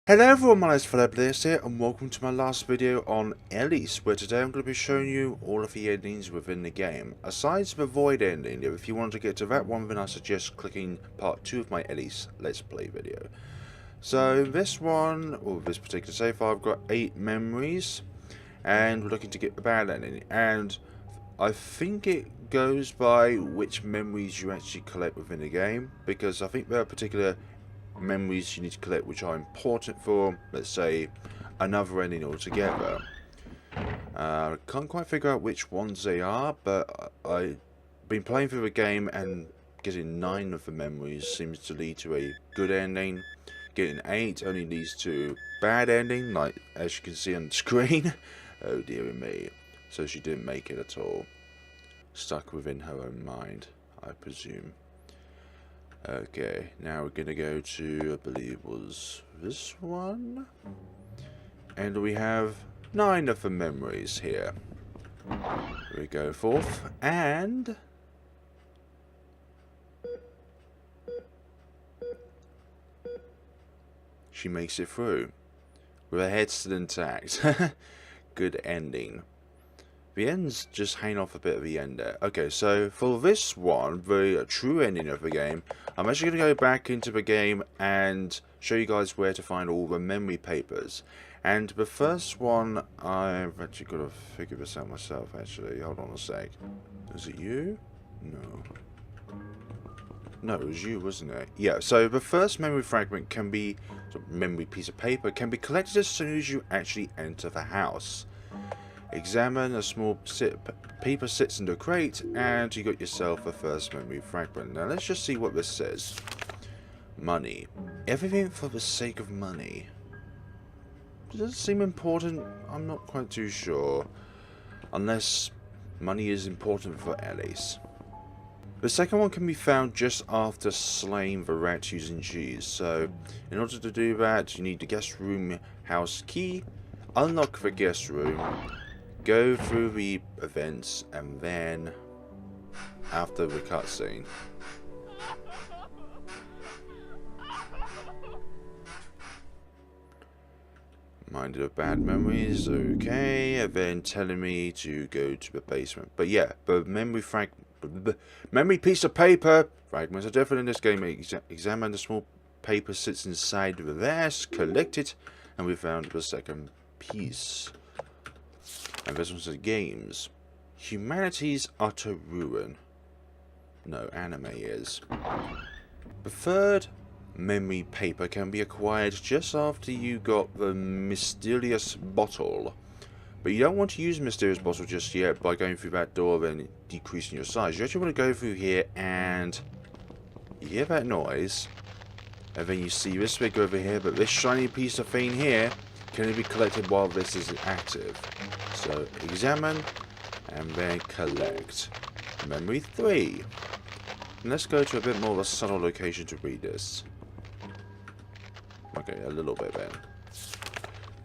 Hello everyone, my name is FlareBlitzed here and welcome to my last video on Elys, where today I'm going to be showing you all of the endings within the game. Aside from the void ending, if you want to get to that one, then I suggest clicking part 2 of my Elys Let's Play video. So this one, or this particular save file, I've got 8 memories and we're looking to get the bad ending. And I think it goes by which memories you actually collect within the game, because I think there are particular memories you need to collect which are important for, let's say, another ending altogether. I can't quite figure out which ones they are, but I've been playing through the game and getting 9 of the memories seems to lead to a good ending. Getting 8 only leads to bad ending, like as you can see on the screen. Oh dear me. So she didn't make it at all. Stuck within her own mind, I presume. Okay, now we're gonna go to, I believe it was this one, and we have 9 of the memories here. We go forth, and she makes it through with her head still intact. Good ending. The end's just hanging off a bit of the end there. Okay, so for this one, the true ending of the game, I'm actually going to go back into the game and show you guys where to find all the memory papers. And the first one, I've actually got to figure this out myself, actually. Hold on a sec. Is it you? No. No, it was you, wasn't it? Yeah, so the first memory fragment can be, memory piece of paper, can be collected as soon as you actually enter the house. Examine a small paper sits in the crate, and you got yourself a first memory fragment. Now let's just see what this says. Money. Everything for the sake of money. Does it seem important? I'm not quite too sure. Unless money is important for Elys. The second one can be found just after slaying the rat using cheese. So in order to do that, you need the guest room house key. Unlock the guest room. Go through the events, and then after the cutscene. Minded of bad memories, okay, and then telling me to go to the basement. But yeah, the memory piece of paper fragments are different in this game. Examine the small paper sits inside the vase, collect it, and we found the second piece. And this one says games. Humanity's utter ruin. No, anime is. The third memory paper can be acquired just after you got the mysterious bottle. But you don't want to use the mysterious bottle just yet by going through that door and decreasing your size. You actually want to go through here and you hear that noise. And then you see this figure over here, but this shiny piece of thing here can only be collected while this is active. So examine and then collect. Memory 3. And let's go to a bit more of a subtle location to read this. Okay, a little bit then.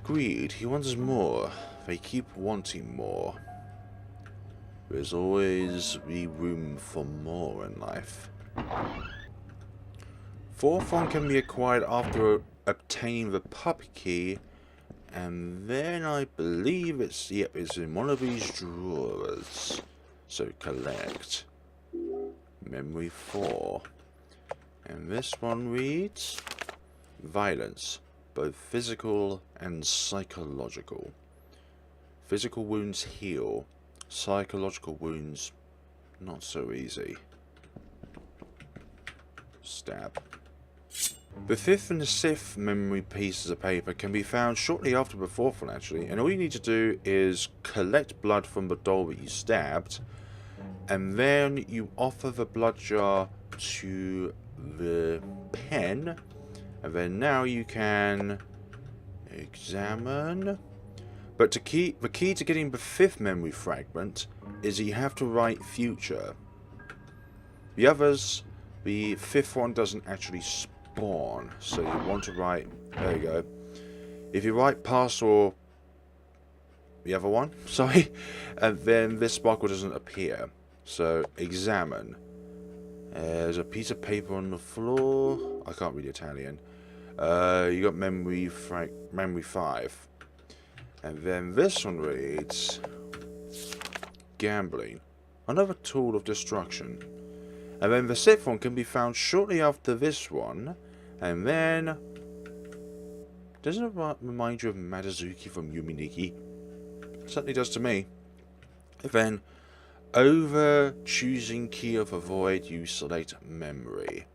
Greed. He wants more. They keep wanting more. There's always the room for more in life. Fourth one can be acquired after obtaining the puppy key. And then I believe it's, yep, it's in one of these drawers. So collect. Memory 4. And this one reads violence, both physical and psychological. Physical wounds heal. Psychological wounds not so easy. Stab. The fifth and the sixth memory pieces of paper can be found shortly after the fourth one, actually, and all you need to do is collect blood from the doll that you stabbed, and then you offer the blood jar to the pen, and then now you can examine. But the key to getting the fifth memory fragment is that you have to write future. The others, the fifth one doesn't actually spawn, so you want to write, there you go. If you write past or the other one, sorry, and then this sparkle doesn't appear. So examine. There's a piece of paper on the floor. I can't read Italian. You got memory 5. And then this one reads gambling. Another tool of destruction. And then the 6th one can be found shortly after this one. And then... doesn't it remind you of Madazuki from Yuminiki? It certainly does to me. And then, over choosing key of a void, you select memory.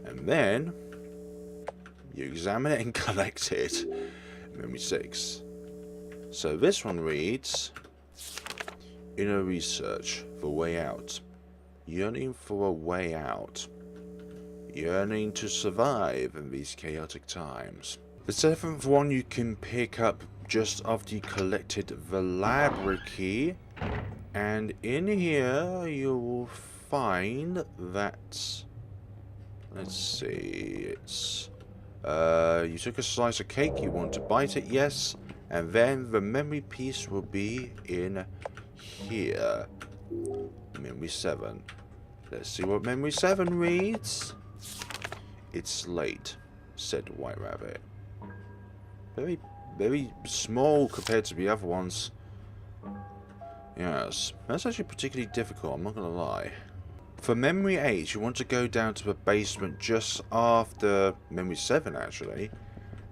And then, you examine it and collect it. Memory 6. So this one reads... inner research, the way out. Yearning for a way out. Yearning to survive in these chaotic times. The 7th one you can pick up just after you collected the library key. And in here you will find that... let's see, it's... you took a slice of cake, you want to bite it, yes. And then the memory piece will be in here. Memory 7. Let's see what memory 7 reads. It's late, said White Rabbit. Very, very small compared to the other ones. Yes, that's actually particularly difficult, I'm not going to lie. For memory 8, you want to go down to the basement just after memory 7, actually.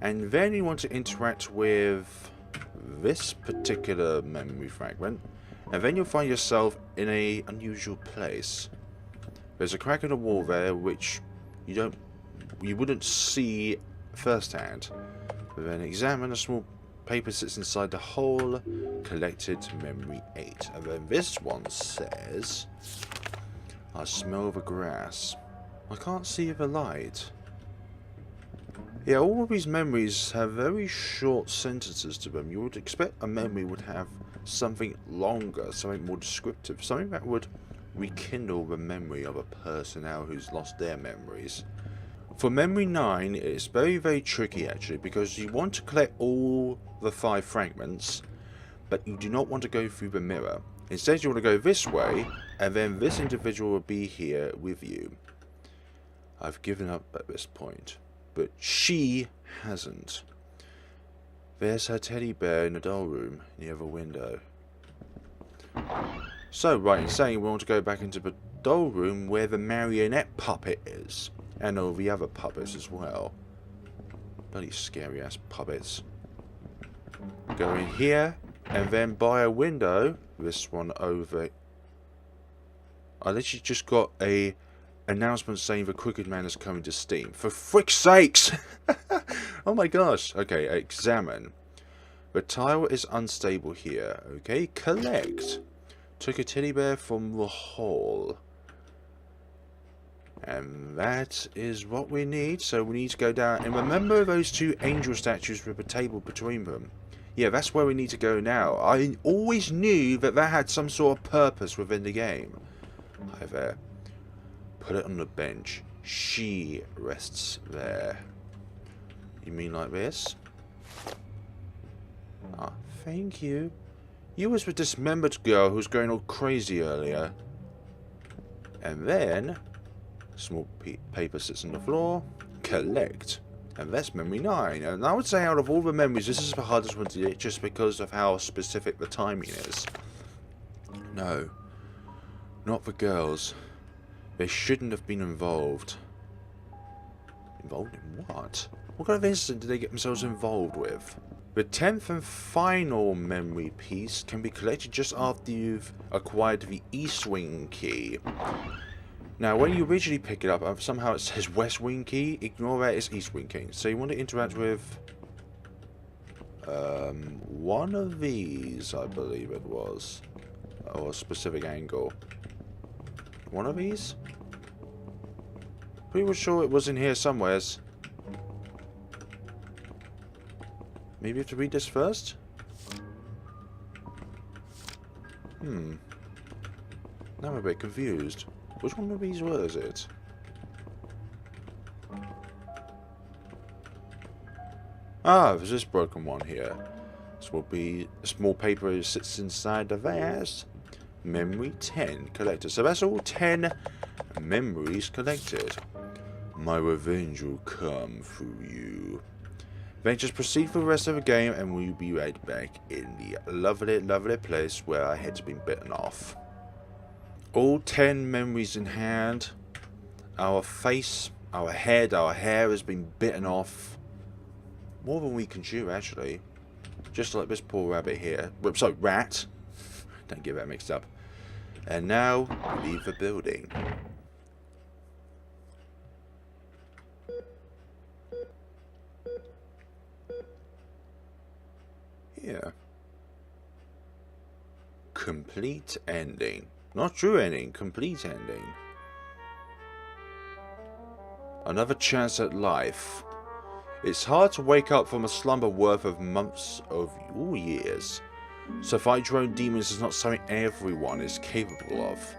And then you want to interact with this particular memory fragment. And then you'll find yourself in an unusual place. There's a crack in the wall there, which you wouldn't see firsthand. But then examine a small paper sits inside the hole. Collected memory 8. And then this one says, I smell the grass. I can't see the light. Yeah, all of these memories have very short sentences to them. You would expect a memory would have something longer, something more descriptive, something that would rekindle the memory of a person now who's lost their memories. For memory 9, it's very, very tricky actually, because you want to collect all the 5 fragments, but you do not want to go through the mirror. Instead, you want to go this way, and then this individual will be here with you. I've given up at this point, but she hasn't. There's her teddy bear in the doll room near the window. So, right in saying, we want to go back into the doll room where the marionette puppet is. And all the other puppets as well. Bloody scary ass puppets. Go in here, and then by a window, this one over. I literally just got a announcement saying the Crooked Man is coming to Steam. For frick's sakes! Oh my gosh. Okay, examine. The tile is unstable here. Okay, collect. Took a teddy bear from the hall. And that is what we need. So we need to go down. And remember those 2 angel statues with a table between them? Yeah, that's where we need to go now. I always knew that that had some sort of purpose within the game. Hi there. Put it on the bench. She rests there. You mean like this? Ah, thank you. You was the dismembered girl who was going all crazy earlier. And then... small paper sits on the floor. Collect. And that's memory 9. And I would say out of all the memories, this is the hardest one to get just because of how specific the timing is. No. Not the girls. They shouldn't have been involved. Involved in what? What kind of incident did they get themselves involved with? The 10th and final memory piece can be collected just after you've acquired the East Wing key. Now, when you originally pick it up, somehow it says West Wing key. Ignore that, it's East Wing key. So you want to interact with one of these, I believe it was. Or a specific angle. One of these? Pretty sure it was in here somewheres. Maybe you have to read this first? Now I'm a bit confused. Which one of these was it? Ah, there's this broken one here. This will be a small paper that sits inside the vase. Memory 10 collected. So that's all 10 memories collected. My revenge will come through you. Then just proceed for the rest of the game and we'll be right back in the lovely, lovely place where our head's been bitten off. All 10 memories in hand. Our face, our head, our hair has been bitten off. More than we can chew, actually. Just like this poor rabbit here. Sorry, rat. Don't get that mixed up. And now, leave the building. Yeah. Complete ending. Not true ending, complete ending. Another chance at life. It's hard to wake up from a slumber worth of months of years. To fight your own demons is not something everyone is capable of.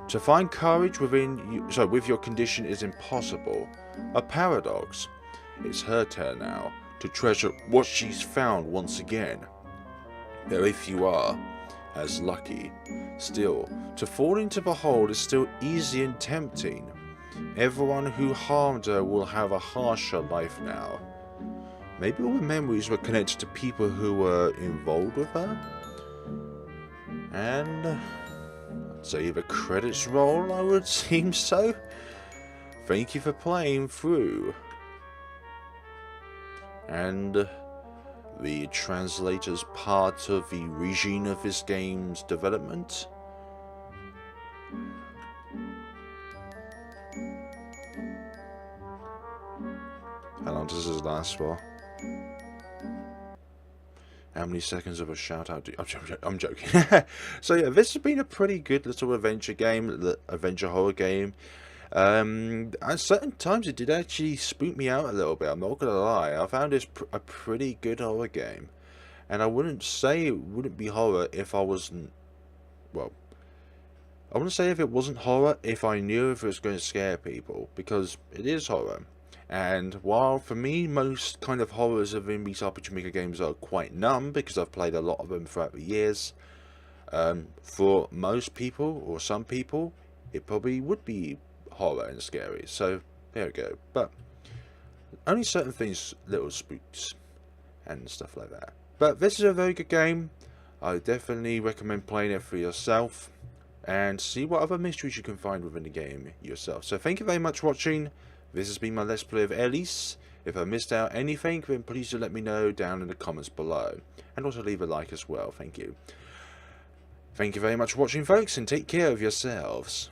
To find courage within you, with your condition is impossible. A paradox. It's her turn now to treasure what she's found once again. Though if you are as lucky, still, to fall into the hole is still easy and tempting. Everyone who harmed her will have a harsher life now. Maybe all the memories were connected to people who were involved with her? And I'd say the credits roll, I would seem so. Thank you for playing through. And the translator's part of the regime of this game's development. How long does this last for? How many seconds of a shout out do you... I'm joking. So yeah, this has been a pretty good little adventure game, adventure horror game. At certain times it did actually spook me out a little bit, I'm not gonna lie. I found this a pretty good horror game. And I wouldn't say it wouldn't be horror if I wasn't... Well, I wouldn't say if it wasn't horror if I knew if it was going to scare people. Because it is horror. And while for me most kind of horrors of these RPG Maker games are quite numb, because I've played a lot of them throughout the years, for most people, or some people, it probably would be horror and scary. So there we go. But only certain things, little spooks and stuff like that. But this is a very good game. I definitely recommend playing it for yourself and see what other mysteries you can find within the game yourself. So thank you very much for watching. This has been my Let's Play of Elys. If I missed out anything, then please do let me know down in the comments below. And also leave a like as well, thank you. Thank you very much for watching, folks, and take care of yourselves.